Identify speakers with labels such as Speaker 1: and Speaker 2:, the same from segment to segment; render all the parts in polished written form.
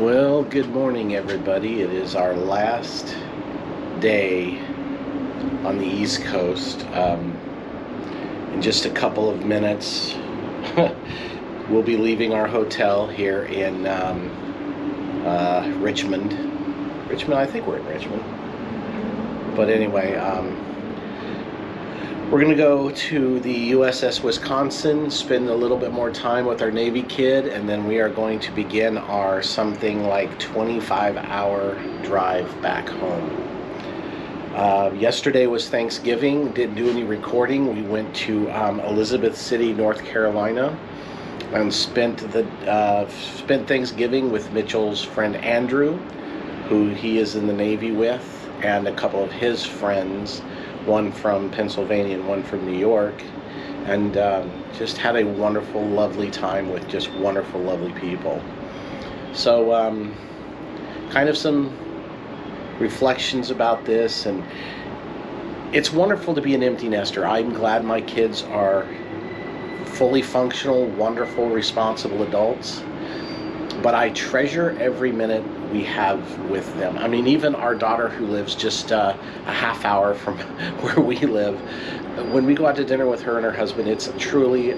Speaker 1: Well, good morning, everybody. It is our last day on the East Coast. In just a couple of minutes, we'll be leaving our hotel here in Richmond. I think we're in Richmond. But anyway, we're going to go to the USS Wisconsin, spend a little bit more time with our Navy kid, and then we are going to begin our something like 25-hour drive back home. Yesterday was Thanksgiving. Didn't do any recording. We went to Elizabeth City, North Carolina, and spent Thanksgiving with Mitchell's friend Andrew, who he is in the Navy with, and a couple of his friends, one from Pennsylvania and one from New York, and just had a wonderful, lovely time with just wonderful, lovely people. So kind of some reflections about this, and it's wonderful to be an empty nester. I'm glad my kids are fully functional, wonderful, responsible adults, but I treasure every minute we have with them. I mean, even our daughter, who lives just a half hour from where we live, when we go out to dinner with her and her husband, it's truly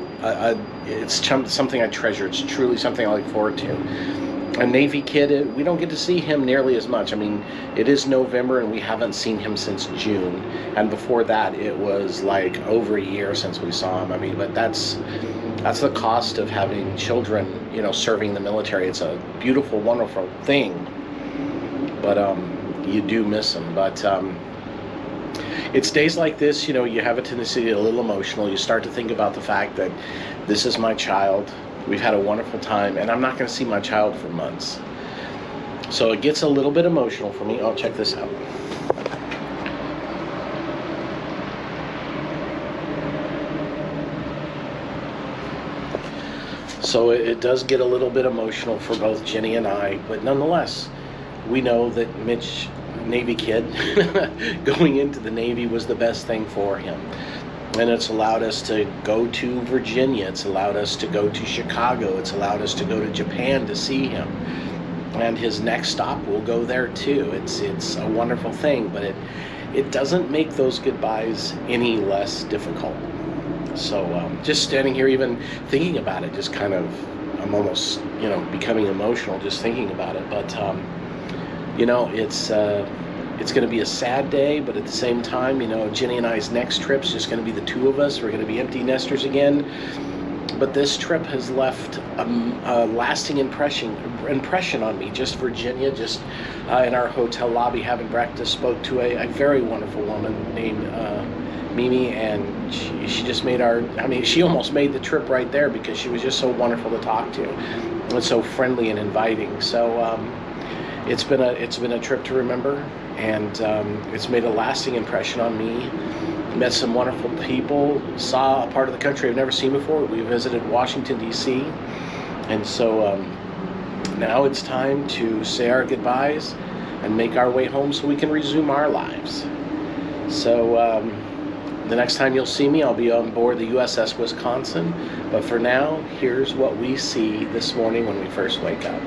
Speaker 1: something I treasure. It's truly something I look forward to. A Navy kid, we don't get to see him nearly as much. I mean, it is November and we haven't seen him since June, and before that it was like over a year since we saw him. I mean, but that's the cost of having children, you know, serving the military. It's a beautiful, wonderful thing, but you do miss them. But it's days like this, you know, you have a tendency to get a little emotional. You start to think about the fact that this is my child. We've had a wonderful time, and I'm not going to see my child for months. So it gets a little bit emotional for me. Oh, check this out. So it does get a little bit emotional for both Jenny and I, but nonetheless, we know that Mitch, Navy kid, going into the Navy was the best thing for him. And it's allowed us to go to Virginia. It's allowed us to go to Chicago. It's allowed us to go to Japan to see him. And his next stop will go there too. It's a wonderful thing, but it doesn't make those goodbyes any less difficult. So just standing here, even thinking about it, just kind of, I'm almost, you know, becoming emotional just thinking about it. But you know, it's going to be a sad day, but at the same time, you know, Jenny and I's next trip's just going to be the two of us. We're going to be empty nesters again. But this trip has left a lasting impression on me. Just Virginia, just in our hotel lobby having breakfast, spoke to a very wonderful woman named Mimi, and she just made she almost made the trip right there because she was just so wonderful to talk to and so friendly and inviting. So it's been a trip to remember, and it's made a lasting impression on me. Met some wonderful people, saw a part of the country I've never seen before. We visited Washington, D.C., and so now it's time to say our goodbyes and make our way home so we can resume our lives. So the next time you'll see me, I'll be on board the USS Wisconsin, but for now, here's what we see this morning when we first wake up.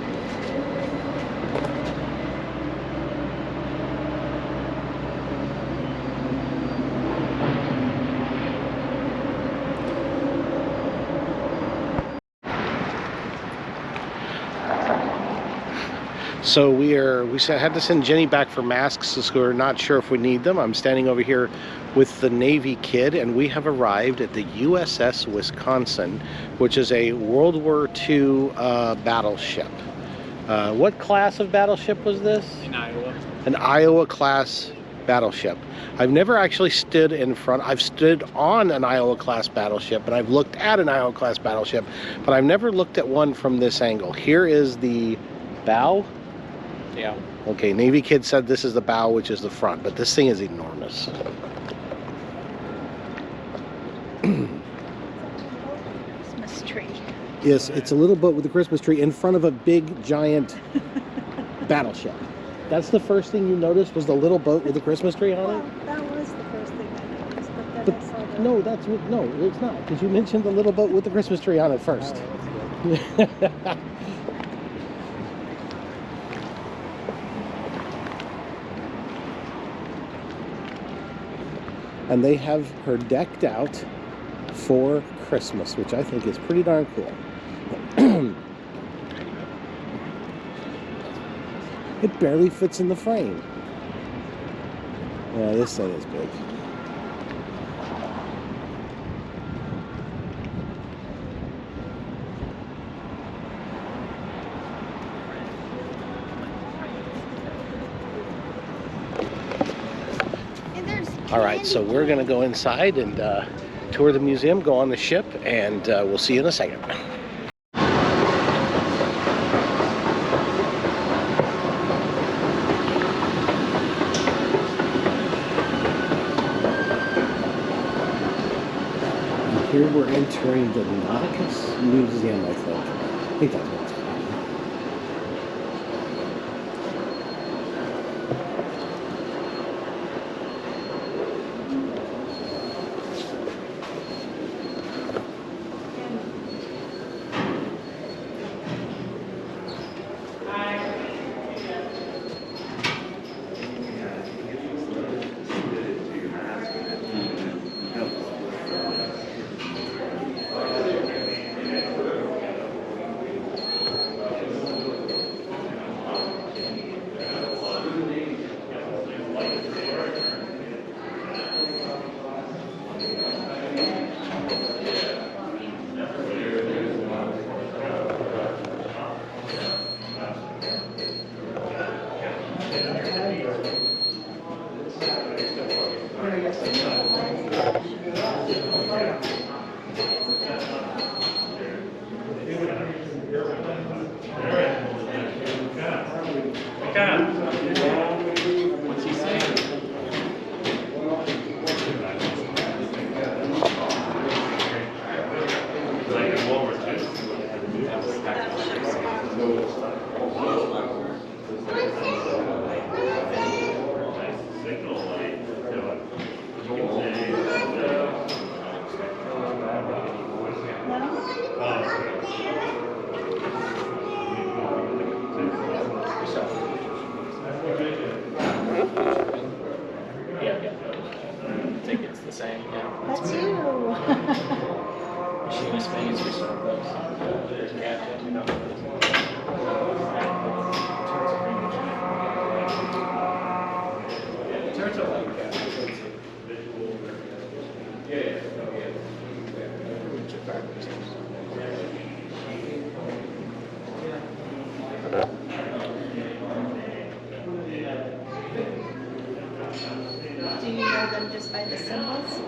Speaker 1: So we had to send Jenny back for masks, so we're not sure if we need them. I'm standing over here with the Navy kid, and we have arrived at the USS Wisconsin, which is a World War II battleship. What class of battleship was this?
Speaker 2: In Iowa.
Speaker 1: An Iowa class battleship. I've never actually stood in front. I've stood on an Iowa class battleship, and I've looked at an Iowa class battleship, but I've never looked at one from this angle. Here is the bow.
Speaker 2: Yeah.
Speaker 1: Okay, Navy kid said this is the bow, which is the front, but this thing is enormous.
Speaker 3: Christmas tree.
Speaker 1: Yes, it's a little boat with a Christmas tree in front of a big, giant battleship. That's the first thing you noticed, was the little boat with the Christmas tree on it?
Speaker 3: Well, that was the first thing I noticed, but then
Speaker 1: But
Speaker 3: I saw the...
Speaker 1: no, it's not, because you mentioned the little boat with the Christmas tree on it first.
Speaker 3: Oh,
Speaker 1: And they have her decked out for Christmas, which I think is pretty darn cool. It barely fits in the frame. Yeah, this thing is big. All right, so we're going to go inside and tour the museum, go on the ship, and we'll see you in a second. And here we're entering the Nauticus Museum, I think. I think that's what it's called.
Speaker 2: What's he saying? I think it's the same, yeah.
Speaker 3: That's you.
Speaker 2: She was famous for some of those. There's a cat, you know. Turtle like cat. Yeah.
Speaker 3: Do you know them just by the symbols?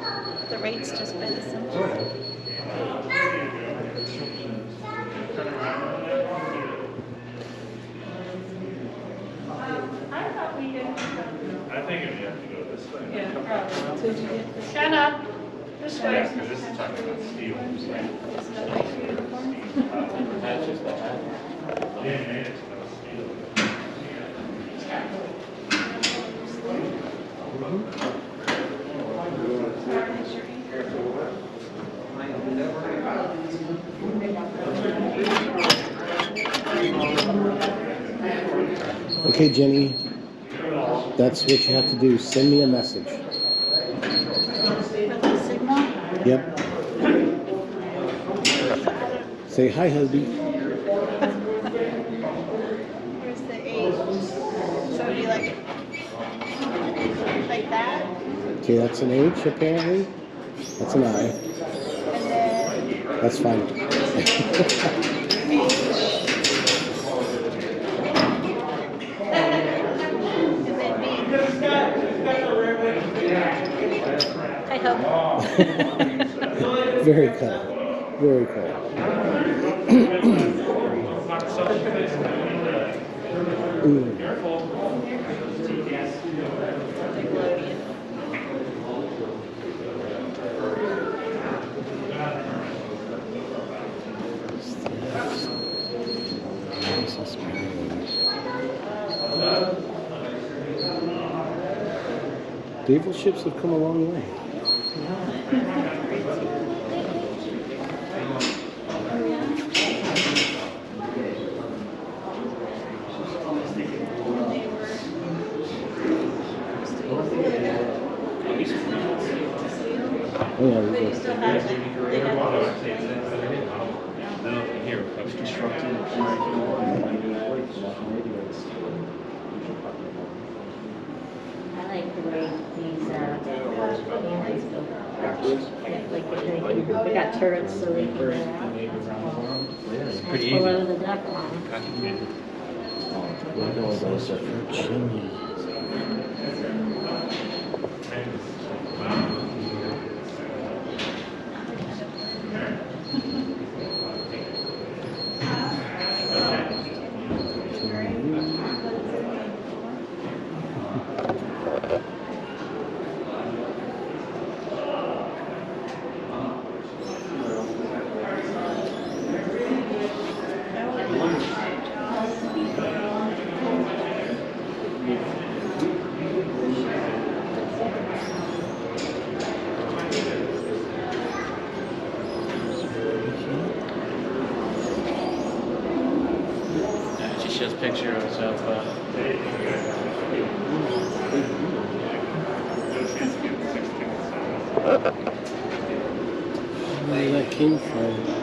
Speaker 3: The rates just by the symbols?
Speaker 4: I think if you have to go this way.
Speaker 3: Yeah, probably. So did you get this?
Speaker 5: Shanna, this way.
Speaker 4: Yeah, because this is talking about steel.
Speaker 3: It's not like your uniform?
Speaker 2: That's just the hat.
Speaker 4: Yeah, man, it's about steel.
Speaker 1: Okay, Jenny, that's what you have to do. Send me a message.
Speaker 3: With the signal?
Speaker 1: Yep. Say hi, hubby.
Speaker 3: Where's the H? So it'd be like that?
Speaker 1: Okay, that's an H apparently. That's an I.
Speaker 3: And then
Speaker 1: That's fine.
Speaker 3: H. And then B. I hope.
Speaker 1: Very cool. Very cool. Ooh. Naval ships have come a long way. Oh, yeah,
Speaker 3: But you
Speaker 1: these
Speaker 3: still
Speaker 1: are-
Speaker 3: have, they got
Speaker 4: Well,
Speaker 3: those
Speaker 4: I'd say it's then here, it's constructed.
Speaker 6: I like the way these cannons go backwards. They got turrets so they can go out.
Speaker 2: Pretty
Speaker 6: Pull
Speaker 2: easy.
Speaker 6: out of the duck line.
Speaker 1: Those are for Jimmy.
Speaker 2: She shows pictures of
Speaker 1: Where that came from?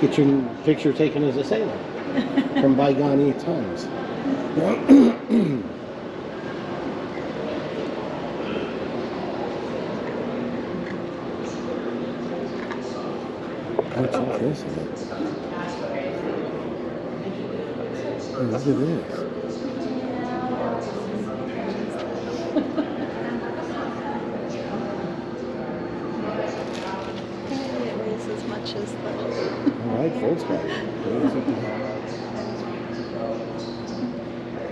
Speaker 1: Get your picture taken as a sailor from bygone times. What's all this? Oh, look at this.
Speaker 3: apparently it weighs as much as the.
Speaker 1: All right, Volkswagen.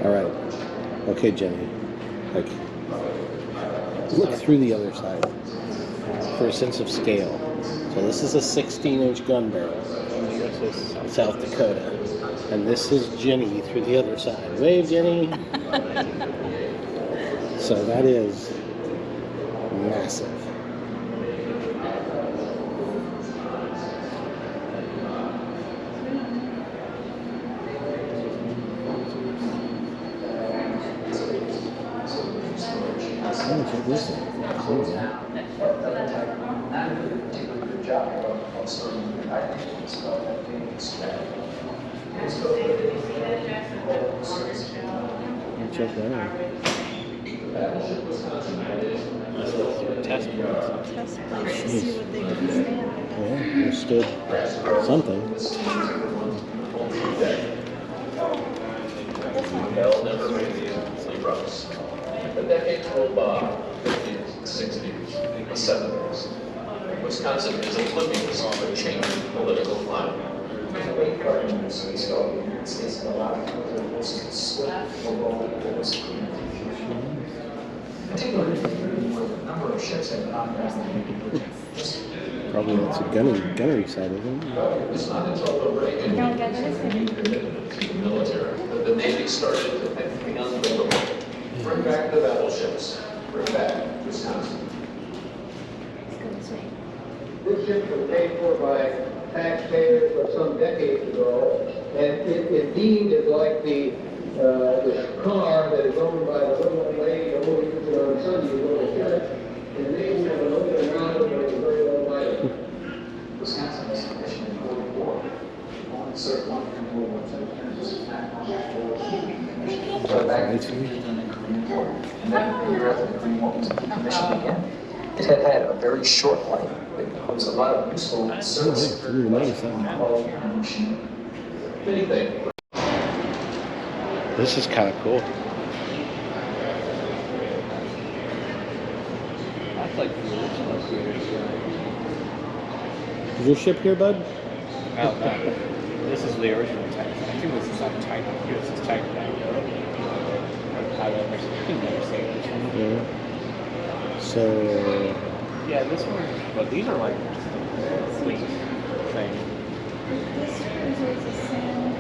Speaker 1: All right. Okay, Jenny. Like, look through the other side for a sense of scale. So this is a 16-inch gun barrel, South Dakota. And this is Jenny through the other side. Wave, Jenny. So that is massive. Oh, check this out. Check that out.
Speaker 2: test points.
Speaker 3: Test plates to see what they can stand.
Speaker 1: Yeah, understood something.
Speaker 7: The decades roll by, 50s, 60s, the 70s. Wisconsin is oblivious to a changing political climate. Number of ships have gone
Speaker 1: Probably that's a gunnery side of it.
Speaker 7: It's not until the Reagan military that the Navy started to think the unthinkable. Bring back the battleships. Bring back Wisconsin.
Speaker 8: This ship was paid for by taxpayers of some decades ago, and it indeed is like the car that is owned by the little old lady who only uses it on Sunday to go to church, and they have an open around it with a very low light.
Speaker 7: Wisconsin was commissioned in 44. Only served one in World War II. And this is back on but back in the Korean War. And then the year after the Korean War was commissioned again. It had had a very short life. There was a lot of useful service.
Speaker 1: I didn't notice that.
Speaker 7: Many things.
Speaker 1: This is kind of cool.
Speaker 2: That's like the original creators.
Speaker 1: Is your ship here, bud?
Speaker 2: Oh, no. This is the original type. I think this is on type. USS type 9. I can never say which one.
Speaker 1: Yeah. So,
Speaker 2: Yeah, this one. But these are like fleet thing.
Speaker 3: This cruiser is the same.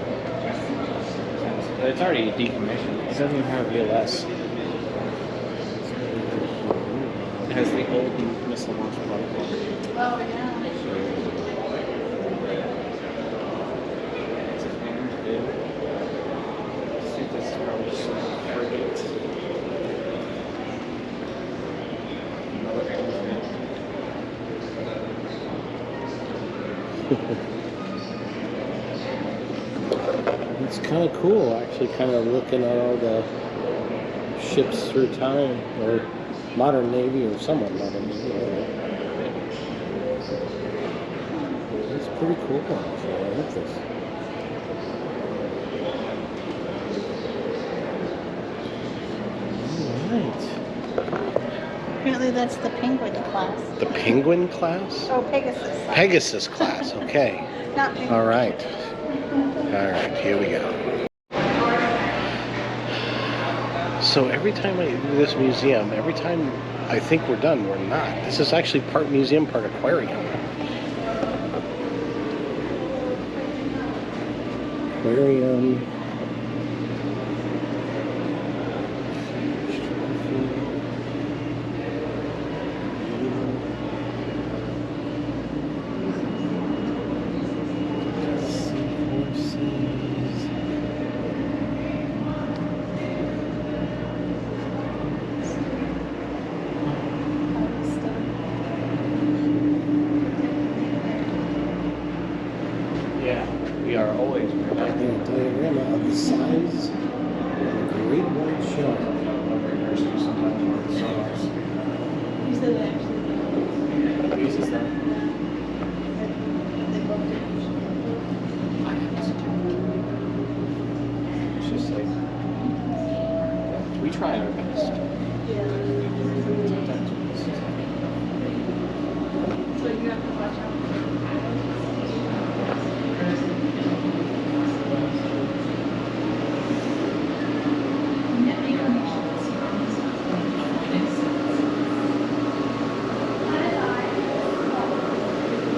Speaker 2: They it's already decommissioned. It doesn't even have VLS. It has the old missile launch protocol.
Speaker 3: Oh, yeah.
Speaker 2: It's a fan, too. I think this is probably just a frigate. Another airfield.
Speaker 1: It's kind of cool, actually, kind of looking at all the ships through time, or modern Navy, or somewhat modern Navy. It's pretty cool, actually. I like this. All right.
Speaker 3: Apparently that's the Penguin class.
Speaker 1: The Penguin class?
Speaker 3: Oh, Pegasus.
Speaker 1: Pegasus class, okay.
Speaker 3: Not Penguin.
Speaker 1: All right. All right, here we go. So every time I do this museum, every time I think we're done, we're not. This is actually part museum, part aquarium. Aquarium.
Speaker 2: Yeah, we are always
Speaker 1: A diorama of the size of a great white shark.
Speaker 3: You said that actually.
Speaker 2: uses them.
Speaker 3: They both do.
Speaker 2: It's just like we try our best.
Speaker 3: Yeah.
Speaker 2: Sometimes we miss.
Speaker 3: So you have to watch out.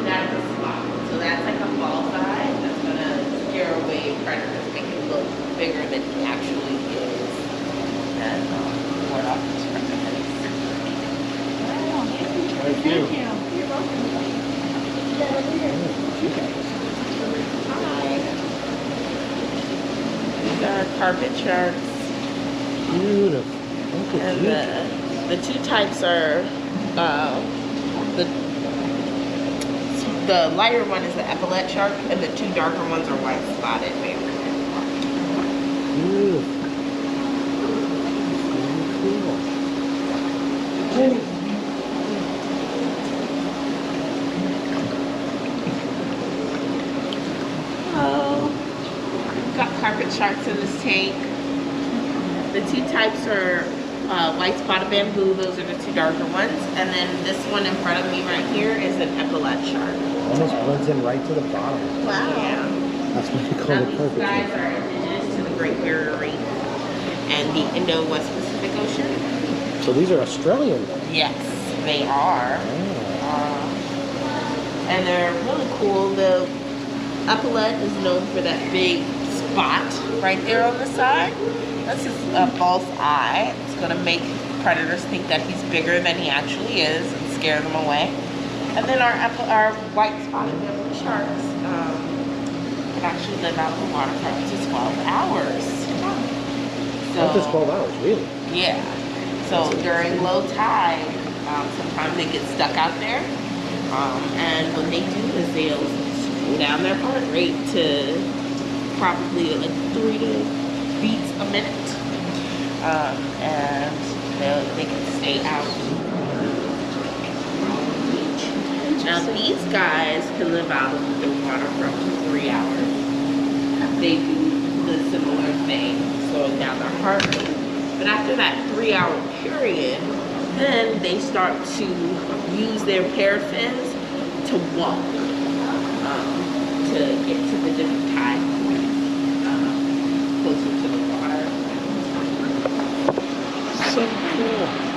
Speaker 9: That's a spot. So that's like a ball size that's gonna scare away predators, make it look bigger than he actually is. And ward off his predators.
Speaker 2: Thank you.
Speaker 3: You're welcome.
Speaker 9: Hi. These are carpet sharks.
Speaker 1: Beautiful. Look at
Speaker 9: And
Speaker 1: you.
Speaker 9: the two types are the lighter one is the epaulet shark, and the two darker ones are white spotted bear.
Speaker 1: Beautiful. Very cool.
Speaker 9: Oh, got carpet sharks in this tank. The two types are white spotted bamboo. Those are the two darker ones. And then this one in front of me right here is an epaulet shark.
Speaker 1: Almost blends in right to the bottom.
Speaker 3: Wow.
Speaker 9: Yeah.
Speaker 1: That's what they call
Speaker 9: Now
Speaker 1: the
Speaker 9: these
Speaker 1: carpet
Speaker 9: guys
Speaker 1: shark.
Speaker 9: are indigenous to the Great Barrier Reef and the Indo-West Pacific Ocean.
Speaker 1: So these are Australian.
Speaker 9: Yes, they are.
Speaker 1: Oh.
Speaker 9: And they're really cool. The epaulet is known for that big spot right there on the side. This is a false eye. It's going to make predators think that he's bigger than he actually is and scare them away. And then our white spotted bamboo sharks can actually live out of the water for up to 12 hours. So,
Speaker 1: Up to 12 hours, really?
Speaker 9: yeah. So during low tide, sometimes they get stuck out there. And what they do is they'll slow down their heart rate to probably like 3 beats a minute. And they can stay out. Now these guys can live out of the water for up to 3 hours. They do the similar thing, slowing down their heart rate. But after that 3-hour period, then they start to use their pair fins to walk to get to the different tide points closer to the water.
Speaker 1: So cool.